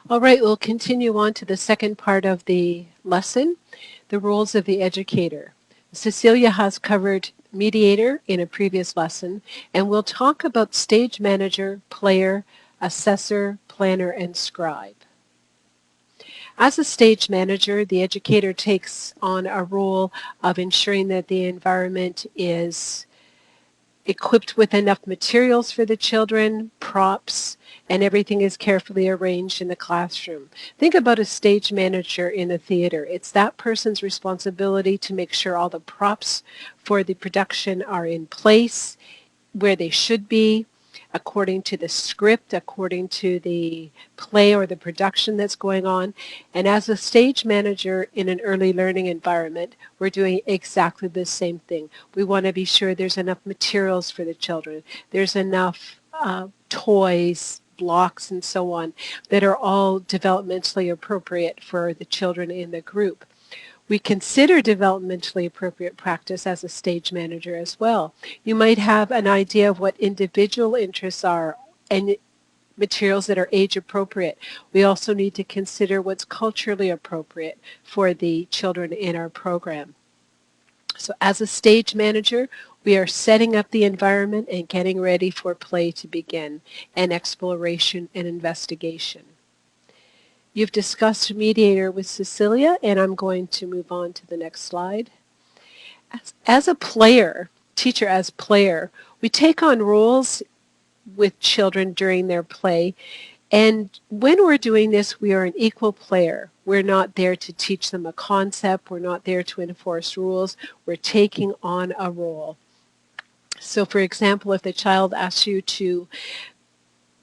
All right, we'll continue on to the second part of the lesson, the roles of the educator. Cecilia has covered mediator in a previous lesson, and we'll talk about stage manager, player, assessor, planner, and scribe. As a stage manager, the educator takes on a role of ensuring that the environment is equipped with enough materials for the children, props, and everything is carefully arranged in the classroom. Think about a stage manager in a theater. It's that person's responsibility to make sure all the props for the production are in place, where they should be, according to the script, according to the play or the production that's going on. And as a stage manager in an early learning environment, we're doing exactly the same thing. We want to be sure there's enough materials for the children. There's enough toys, blocks, and so on that are all developmentally appropriate for the children in the group. We consider developmentally appropriate practice as a stage manager as well. You might have an idea of what individual interests are and materials that are age appropriate. We also need to consider what's culturally appropriate for the children in our program. So as a stage manager, we are setting up the environment and getting ready for play to begin, and exploration and investigation. You've discussed mediator with Cecilia, and I'm going to move on to the next slide. As a player, teacher as player, we take on roles with children during their play. And when we're doing this, we are an equal player. We're not there to teach them a concept. We're not there to enforce rules. We're taking on a role. So for example, if the child asks you to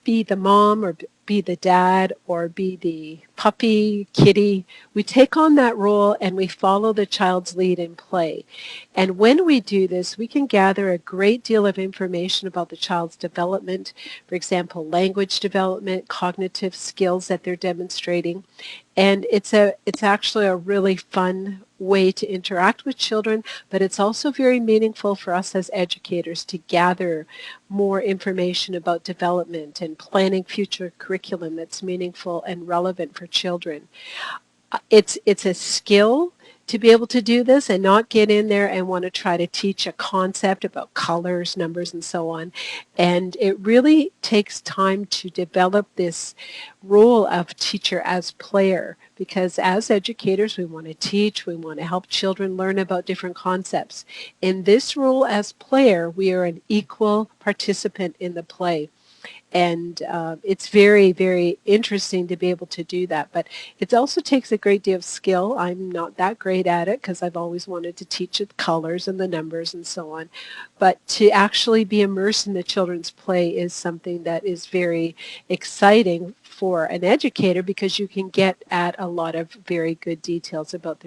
be the mom or be the dad or be the puppy, kitty. We take on that role and we follow the child's lead in play. And when we do this, we can gather a great deal of information about the child's development, for example, language development, cognitive skills that they're demonstrating. And it's actually a really fun way to interact with children, but it's also very meaningful for us as educators to gather more information about development and planning future curriculum that's meaningful and relevant for children. It's a skill to be able to do this and not get in there and want to try to teach a concept about colors, numbers, and so on. And it really takes time to develop this role of teacher as player, because as educators, we want to teach, we want to help children learn about different concepts. In this role as player, we are an equal participant in the play. And it's very, very interesting to be able to do that. But it also takes a great deal of skill. I'm not that great at it because I've always wanted to teach the colors and the numbers and so on. But to actually be immersed in the children's play is something that is very exciting for an educator because you can get at a lot of very good details about their